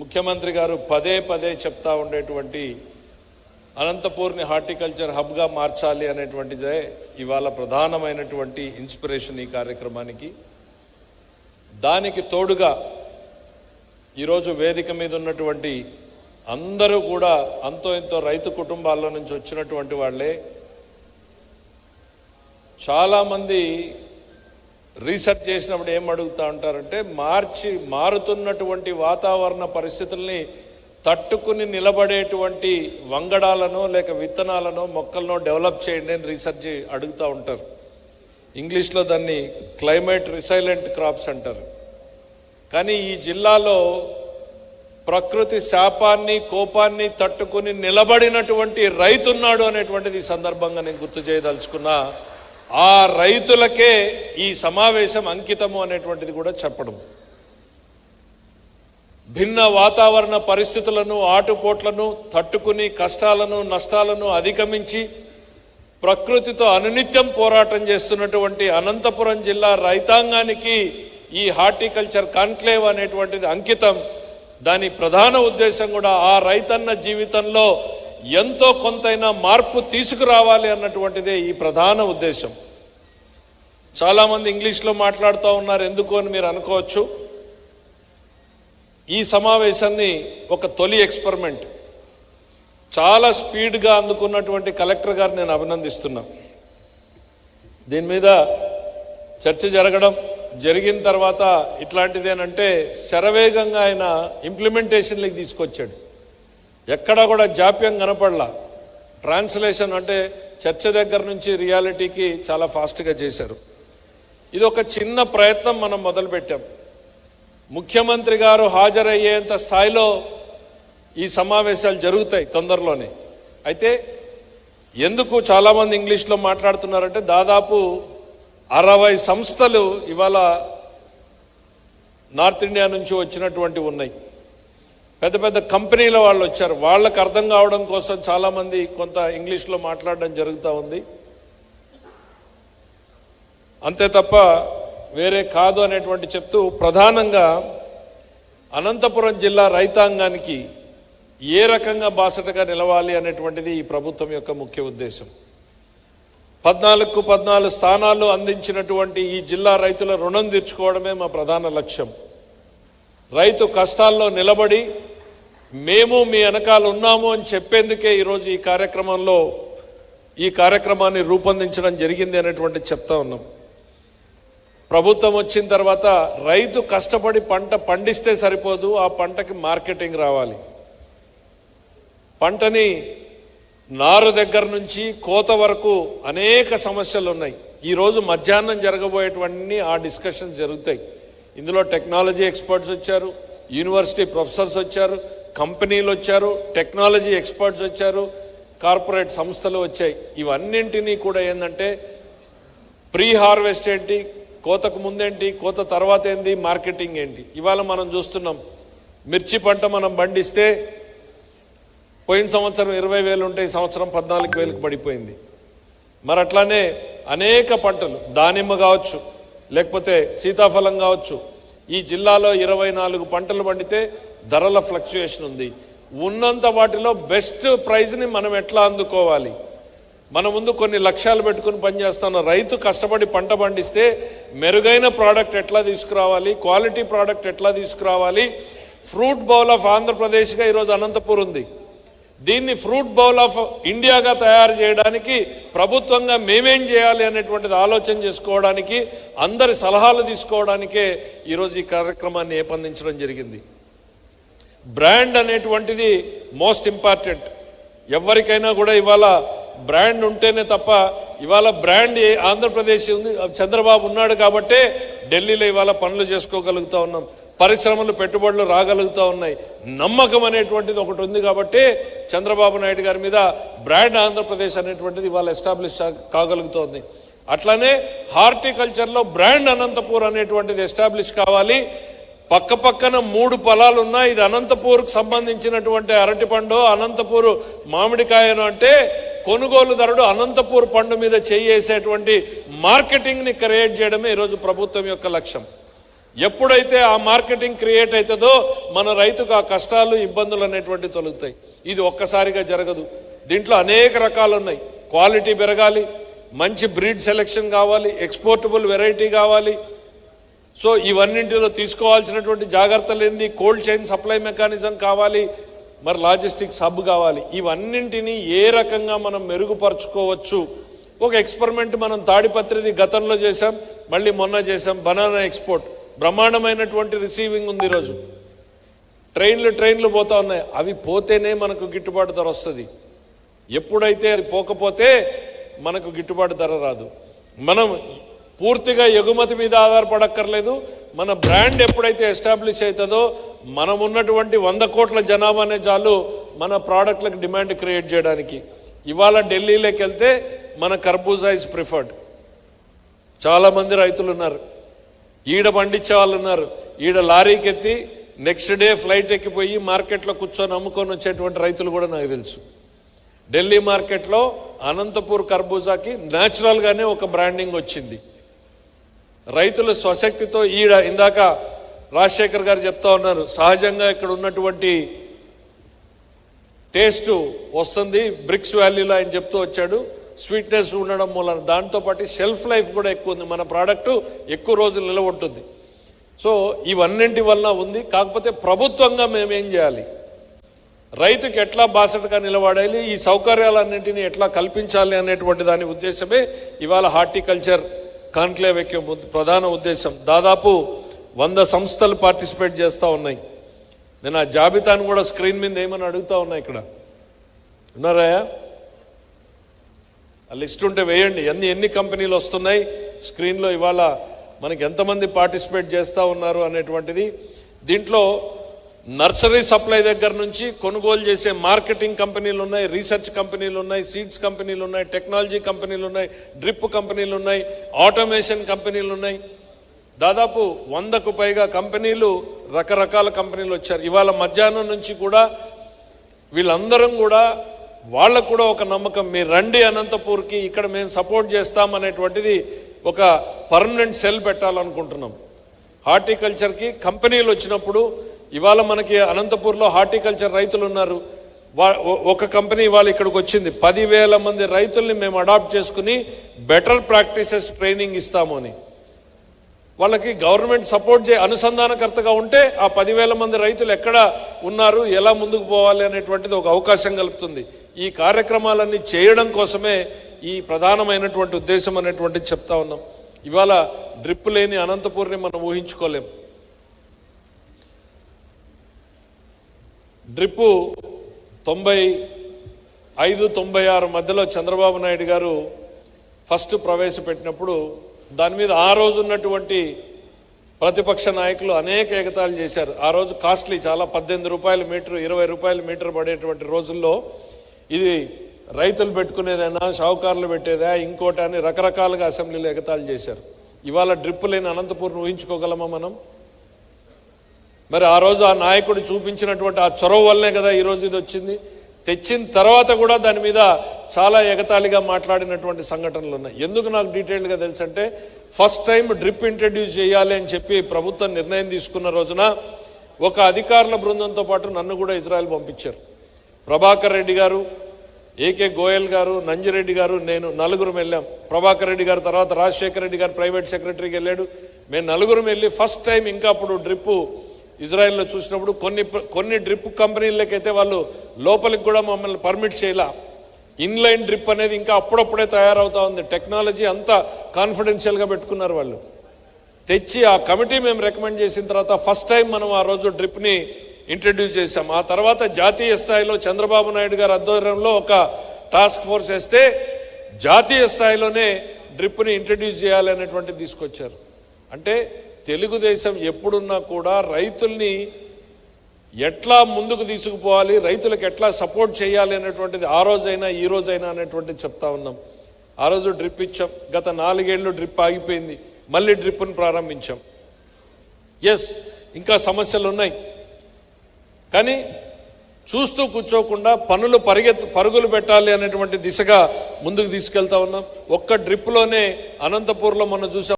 ముఖ్యమంత్రి గారు పదే పదే చెప్తా ఉండేటువంటి అనంతపూర్ని హార్టికల్చర్ హబ్గా మార్చాలి అనేటువంటిదే ఇవాళ ప్రధానమైనటువంటి ఇన్స్పిరేషన్ ఈ కార్యక్రమానికి. దానికి తోడుగా ఈరోజు వేదిక మీద ఉన్నటువంటి అందరూ కూడా అంతో ఇంతో రైతు కుటుంబాల నుంచి వచ్చినటువంటి వాళ్ళే. చాలామంది రీసెర్చ్ చేసినప్పుడు ఏం అడుగుతూ ఉంటారంటే, మారుతున్నటువంటి వాతావరణ పరిస్థితుల్ని తట్టుకుని నిలబడేటువంటి వంగడాలను లేక విత్తనాలను మొక్కలను డెవలప్ చేయండి అని రీసెర్చ్ అడుగుతూ ఉంటారు. ఇంగ్లీష్లో దాన్ని క్లైమేట్ రిసైలెంట్ క్రాప్స్ అంటారు. కానీ ఈ జిల్లాలో ప్రకృతి శాపాన్ని కోపాన్ని తట్టుకుని నిలబడినటువంటి రైతున్నాడు అనేటువంటిది ఈ సందర్భంగా నేను గుర్తు చేయదలుచుకున్నా. ఆ రైతులకే ఈ సమావేశం అంకితము అనేటువంటిది కూడా చెప్పడం. భిన్న వాతావరణ పరిస్థితులను ఆటుపోట్లను తట్టుకుని కష్టాలను నష్టాలను అధిగమించి ప్రకృతితో అనునిత్యం పోరాటం చేస్తున్నటువంటి అనంతపురం జిల్లా రైతాంగానికి ఈ హార్టికల్చర్ కాన్క్లేవ్ అనేటువంటిది అంకితం. దాని ప్రధాన ఉద్దేశం కూడా ఆ రైతన్న జీవితంలో ఎంతో కొంతైనా మార్పు తీసుకురావాలి అన్నటువంటిదే ఈ ప్రధాన ఉద్దేశం. చాలామంది ఇంగ్లీష్లో మాట్లాడుతూ ఉన్నారు, ఎందుకు అని మీరు అనుకోవచ్చు. ఈ సమావేశాన్ని ఒక తొలి ఎక్స్పెరిమెంట్ చాలా స్పీడ్గా అందుకున్నటువంటి కలెక్టర్ గారు నేను అభినందిస్తున్నా. దీని మీద చర్చ జరిగిన తర్వాత ఇట్లాంటిదేనంటే శరవేగంగా ఆయన ఇంప్లిమెంటేషన్లోకి తీసుకొచ్చాడు. ఎక్కడా కూడా జాప్యం కనపడలా. ట్రాన్స్లేషన్ అంటే చర్చ దగ్గర నుంచి రియాలిటీకి చాలా ఫాస్ట్గా చేశారు. ఇది ఒక చిన్న ప్రయత్నం మనం మొదలుపెట్టాం. ముఖ్యమంత్రి గారు హాజరయ్యేంత స్థాయిలో ఈ సమావేశాలు జరుగుతాయి తొందరలోనే. అయితే ఎందుకు చాలామంది ఇంగ్లీష్లో మాట్లాడుతున్నారంటే, దాదాపు 60 సంస్థలు ఇవాళ నార్త్ ఇండియా నుంచి వచ్చినటువంటి ఉన్నాయి. పెద్ద పెద్ద కంపెనీల వాళ్ళు వచ్చారు. వాళ్ళకు అర్థం కావడం కోసం చాలామంది కొంత ఇంగ్లీష్లో మాట్లాడడం జరుగుతూ ఉంది. అంతే తప్ప వేరే కాదు అనేటువంటి చెప్తూ, ప్రధానంగా అనంతపురం జిల్లా రైతాంగానికి ఏ రకంగా బాసటగా నిలవాలి అనేటువంటిది ఈ ప్రభుత్వం యొక్క ముఖ్య ఉద్దేశం. 14కు 14 స్థానాలు అందించినటువంటి ఈ జిల్లా రైతుల రుణం తీర్చుకోవడమే మా ప్రధాన లక్ష్యం. రైతు కష్టాల్లో నిలబడి మేము మీ వెనకాల ఉన్నాము అని చెప్పేందుకే ఈరోజు ఈ కార్యక్రమాన్ని రూపొందించడం జరిగింది అనేటువంటి చెప్తా ఉన్నాం. ప్రభుత్వం వచ్చిన తర్వాత రైతు కష్టపడి పంట పండిస్తే సరిపోదు, ఆ పంటకి మార్కెటింగ్ రావాలి. పంటని నారు దగ్గర నుంచి కోత వరకు అనేక సమస్యలు ఉన్నాయి. ఈరోజు మధ్యాహ్నం జరగబోయేటువంటి ఆ డిస్కషన్స్ జరుగుతాయి. ఇందులో టెక్నాలజీ ఎక్స్పర్ట్స్ వచ్చారు, యూనివర్సిటీ ప్రొఫెసర్స్ వచ్చారు, కంపెనీలు వచ్చారు, టెక్నాలజీ ఎక్స్పర్ట్స్ వచ్చారు, కార్పొరేట్ సంస్థలు వచ్చాయి. ఇవన్నింటినీ కూడా ఏంటంటే, ప్రీ హార్వెస్ట్ ఏంటి, కోతకు ముందేంటి, కోత తర్వాత ఏంటి, మార్కెటింగ్ ఏంటి. ఇవాళ మనం చూస్తున్నాం, మిర్చి పంట మనం పండిస్తే పోయిన సంవత్సరం 20,000 ఉంటే ఈ సంవత్సరం 14,000కి పడిపోయింది. మరి అట్లానే అనేక పంటలు, దానిమ్మ కావచ్చు లేకపోతే సీతాఫలం కావచ్చు, ఈ జిల్లాలో 24 పంటలు పండితే ధరల ఫ్లక్చుయేషన్ ఉంది. ఉన్నంత వాటిలో బెస్ట్ ప్రైజ్ని మనం ఎట్లా అందుకోవాలి? మన ముందు కొన్ని లక్ష్యాలు పెట్టుకుని పనిచేస్తున్న రైతు కష్టపడి పంట పండిస్తే మెరుగైన ప్రోడక్ట్ ఎట్లా తీసుకురావాలి, క్వాలిటీ ప్రోడక్ట్ ఎట్లా తీసుకురావాలి. ఫ్రూట్ బౌల్ ఆఫ్ ఆంధ్రప్రదేశ్గా ఈరోజు అనంతపూర్ ఉంది. దీన్ని ఫ్రూట్ బౌల్ ఆఫ్ ఇండియాగా తయారు చేయడానికి ప్రభుత్వంగా మేమేం చేయాలి అనేటువంటిది ఆలోచన చేసుకోవడానికి, అందరి సలహాలు తీసుకోవడానికే ఈరోజు ఈ కార్యక్రమాన్ని ఏర్పొందించడం జరిగింది. బ్రాండ్ అనేటువంటిది మోస్ట్ ఇంపార్టెంట్. ఎవరికైనా కూడా ఇవాళ బ్రాండ్ ఉంటేనే తప్ప, ఇవాళ బ్రాండ్ ఆంధ్రప్రదేశ్ ఉంది, చంద్రబాబు ఉన్నాడు కాబట్టే ఢిల్లీలో ఇవాళ పనులు చేసుకోగలుగుతూ ఉన్నాం, పరిశ్రమలు పెట్టుబడులు రాగలుగుతూ ఉన్నాయి. నమ్మకం అనేటువంటిది ఒకటి ఉంది కాబట్టి చంద్రబాబు నాయుడు గారి మీద బ్రాండ్ ఆంధ్రప్రదేశ్ అనేటువంటిది ఇవాళ ఎస్టాబ్లిష్ కాగలుగుతోంది. అట్లానే హార్టికల్చర్లో బ్రాండ్ అనంతపూర్ అనేటువంటిది ఎస్టాబ్లిష్ కావాలి. పక్కన 3 పొలాలు ఉన్నాయి. ఇది అనంతపూర్కు సంబంధించినటువంటి అరటిపండు, అనంతపూర్ మామిడికాయను అంటే కొనుగోలుదారుడు అనంతపూర్ పండు మీద చేయేసేటువంటి మార్కెటింగ్ని క్రియేట్ చేయడమే ఈరోజు ప్రభుత్వం యొక్క లక్ష్యం. ఎప్పుడైతే ఆ మార్కెటింగ్ క్రియేట్ అవుతుందో మన రైతుకు ఆ కష్టాలు ఇబ్బందులు అనేటువంటి తొలగుతాయి. ఇది ఒక్కసారిగా జరగదు. దీంట్లో అనేక రకాలు ఉన్నాయి. క్వాలిటీ పెరగాలి, మంచి బ్రీడ్ సెలెక్షన్ కావాలి, ఎక్స్పోర్టబుల్ వెరైటీ కావాలి. సో ఇవన్నింటిలో తీసుకోవాల్సినటువంటి జాగ్రత్తలు ఏంది, కోల్డ్ చైన్ సప్లై మెకానిజం కావాలి, మరి లాజిస్టిక్స్ హబ్ కావాలి. ఇవన్నింటినీ ఏ రకంగా మనం మెరుగుపరుచుకోవచ్చు. ఒక ఎక్స్పెరిమెంట్ మనం తాడిపత్రిది గతంలో చేశాం, మళ్ళీ మొన్న చేశాం. బనానా ఎక్స్పోర్ట్ బ్రహ్మాండమైనటువంటి రిసీవింగ్ ఉంది. ఈరోజు ట్రైన్లు పోతా ఉన్నాయి. అవి పోతేనే మనకు గిట్టుబాటు ధర వస్తుంది. ఎప్పుడైతే అది పోకపోతే మనకు గిట్టుబాటు ధర రాదు. మనం పూర్తిగా ఎగుమతి మీద ఆధారపడక్కర్లేదు. మన బ్రాండ్ ఎప్పుడైతే ఎస్టాబ్లిష్ అవుతుందో మనం ఉన్నటువంటి 100 కోట్ల జనాభానే చాలు మన ప్రోడక్ట్లకు డిమాండ్ క్రియేట్ చేయడానికి. ఇవాళ ఢిల్లీలోకి వెళ్తే మన కర్బూజా ఇస్ ప్రిఫర్డ్. చాలామంది రైతులు ఉన్నారు, ఈడ పండించే వాళ్ళు ఉన్నారు. ఈడ లారీకి ఎత్తి నెక్స్ట్ డే ఫ్లైట్ ఎక్కిపోయి మార్కెట్లో కూర్చొని అమ్ముకొని వచ్చేటువంటి రైతులు కూడా నాకు తెలుసు. ఢిల్లీ మార్కెట్లో అనంతపూర్ కర్బూజాకి న్యాచురల్గానే ఒక బ్రాండింగ్ వచ్చింది. రైతుల స్వశక్తితో ఈడ ఇందాక రాజశేఖర్ గారు చెప్తా ఉన్నారు, సహజంగా ఇక్కడ ఉన్నటువంటి టేస్ట్ వస్తుంది బ్రిక్స్ వ్యాలీలో ఆయన చెప్తూ వచ్చాడు. స్వీట్నెస్ ఉండడం మూలన దాంతోపాటు షెల్ఫ్ లైఫ్ కూడా ఎక్కువ ఉంది. మన ప్రోడక్ట్ ఎక్కువ రోజులు నిలబడుతుంది. సో ఇవన్నింటి వలన ఉంది. కాకపోతే ప్రభుత్వంగా మేమేం చేయాలి, రైతుకి ఎట్లా బాసటగా నిలబడాలి, ఈ సౌకర్యాలన్నింటినీ ఎట్లా కల్పించాలి అనేటువంటి దాని ఉద్దేశమే ఇవాళ హార్టికల్చర్ కాన్క్లేవ్ యొక్క ప్రధాన ఉద్దేశం. దాదాపు 100 సంస్థలు పార్టిసిపేట్ చేస్తూ ఉన్నాయి. నేను ఆ జాబితాను కూడా స్క్రీన్ మీద ఏమని అడుగుతా ఉన్నా. ఇక్కడ ఉన్నారాయా? ఆ లిస్ట్ ఉంటే వేయండి. ఎన్ని కంపెనీలు వస్తున్నాయి స్క్రీన్లో, ఇవాళ మనకి ఎంతమంది పార్టిసిపేట్ చేస్తూ ఉన్నారు అనేటువంటిది. దీంట్లో నర్సరీ సప్లై దగ్గర నుంచి కొనుగోలు చేసే మార్కెటింగ్ కంపెనీలు ఉన్నాయి, రీసెర్చ్ కంపెనీలు ఉన్నాయి, సీడ్స్ కంపెనీలు ఉన్నాయి, టెక్నాలజీ కంపెనీలు ఉన్నాయి, డ్రిప్ కంపెనీలు ఉన్నాయి, ఆటోమేషన్ కంపెనీలు ఉన్నాయి. దాదాపు 100కు పైగా కంపెనీలు, రకరకాల కంపెనీలు వచ్చారు. ఇవాళ మధ్యాహ్నం నుంచి కూడా వీళ్ళందరం కూడా వాళ్ళకు కూడా ఒక నమ్మకం, మీరు రండి అనంతపూర్కి, ఇక్కడ మేము సపోర్ట్ చేస్తామనేటువంటిది ఒక పర్మనెంట్ సెల్ పెట్టాలనుకుంటున్నాం. హార్టికల్చర్కి కంపెనీలు వచ్చినప్పుడు ఇవాళ మనకి అనంతపూర్లో హార్టికల్చర్ రైతులు ఉన్నారు. ఒక కంపెనీ ఇవాళ ఇక్కడికి వచ్చింది. 10,000 మంది రైతుల్ని మేము అడాప్ట్ చేసుకుని బెటర్ ప్రాక్టీసెస్ ట్రైనింగ్ ఇస్తాము అని. వాళ్ళకి గవర్నమెంట్ సపోర్ట్ అనుసంధానకర్తగా ఉంటే ఆ 10,000 మంది రైతులు ఎక్కడ ఉన్నారు, ఎలా ముందుకు పోవాలి అనేటువంటిది ఒక అవకాశం కలుగుతుంది. ఈ కార్యక్రమాలన్నీ చేయడం కోసమే ఈ ప్రధానమైనటువంటి ఉద్దేశం అనేటువంటిది చెప్తా ఉన్నాం. ఇవాళ డ్రిప్ లేని అనంతపూర్ని మనం ఊహించుకోలేం. డ్రిప్పు 95-96 మధ్యలో చంద్రబాబు నాయుడు గారు ఫస్ట్ ప్రవేశపెట్టినప్పుడు దాని మీద ఆ రోజు ఉన్నటువంటి ప్రతిపక్ష నాయకులు అనేక ఎగతాళి చేశారు. ఆ రోజు కాస్ట్లీ, చాలా 18 రూపాయల మీటర్, 20 రూపాయల మీటర్ పడేటువంటి రోజుల్లో ఇది రైతులు పెట్టుకునేదైనా, షావుకారులు పెట్టేదా, ఇంకోటి అని రకరకాలుగా అసెంబ్లీలో ఎగతాళి చేశారు. ఇవాళ డ్రిప్ లేని అనంతపూర్ని ఊహించుకోగలమా మనం? మరి ఆ రోజు ఆ నాయకుడు చూపించినటువంటి ఆ చొరవ వల్లనే కదా ఈరోజు ఇది వచ్చింది. తెచ్చిన తర్వాత కూడా దాని మీద చాలా ఎగతాళిగా మాట్లాడినటువంటి సంఘటనలు ఉన్నాయి. ఎందుకు నాకు డీటెయిల్డ్గా తెలుసు అంటే, ఫస్ట్ టైం డ్రిప్ ఇంట్రడ్యూస్ చేయాలి అని చెప్పి ప్రభుత్వం నిర్ణయం తీసుకున్న రోజున ఒక అధికారుల బృందంతో పాటు నన్ను కూడా ఇజ్రాయెల్ పంపించారు. ప్రభాకర్ రెడ్డి గారు, ఏకే గోయల్ గారు, నంజిరెడ్డి గారు, నేను నలుగురం వెళ్ళాం. ప్రభాకర్ రెడ్డి గారు తర్వాత రాజశేఖర రెడ్డి గారు ప్రైవేట్ సెక్రటరీకి వెళ్ళాడు. మేము నలుగురం వెళ్ళి ఫస్ట్ టైం, ఇంకా అప్పుడు డ్రిప్ ఇజ్రాయెల్లో చూసినప్పుడు కొన్ని డ్రిప్ కంపెనీలకైతే వాళ్ళు లోపలికి కూడా మమ్మల్ని పర్మిట్ చేయలా. ఇన్లైన్ డ్రిప్ అనేది ఇంకా అప్పుడప్పుడే తయారవుతా ఉంది. టెక్నాలజీ అంతా కాన్ఫిడెన్షియల్గా పెట్టుకున్నారు వాళ్ళు. తెచ్చి ఆ కమిటీ మేము రికమెండ్ చేసిన తర్వాత ఫస్ట్ టైం మనం ఆ రోజు డ్రిప్ని ఇంట్రడ్యూస్ చేశాం. ఆ తర్వాత జాతీయ స్థాయిలో చంద్రబాబు నాయుడు గారి ఆధ్వర్యంలో ఒక టాస్క్ ఫోర్స్ వేస్తే జాతీయ స్థాయిలోనే డ్రిప్ని ఇంట్రడ్యూస్ చేయాలనేటువంటిది తీసుకొచ్చారు. అంటే తెలుగుదేశం ఎప్పుడున్నా కూడా రైతుల్ని ఎట్లా ముందుకు తీసుకుపోవాలి, రైతులకు ఎట్లా సపోర్ట్ చేయాలి అనేటువంటిది ఆ రోజైనా ఈ రోజైనా అనేటువంటిది చెప్తా ఉన్నాం. ఆ రోజు డ్రిప్ ఇచ్చాం. గత 4 ఏళ్ళు డ్రిప్ ఆగిపోయింది, మళ్ళీ డ్రిప్ను ప్రారంభించాం. ఎస్, ఇంకా సమస్యలు ఉన్నాయి, కానీ చూస్తూ కూర్చోకుండా పరుగులు పెట్టాలి అనేటువంటి దిశగా ముందుకు తీసుకెళ్తా ఉన్నాం. ఒక్క డ్రిప్లోనే అనంతపూర్లో మొన్న చూసాం.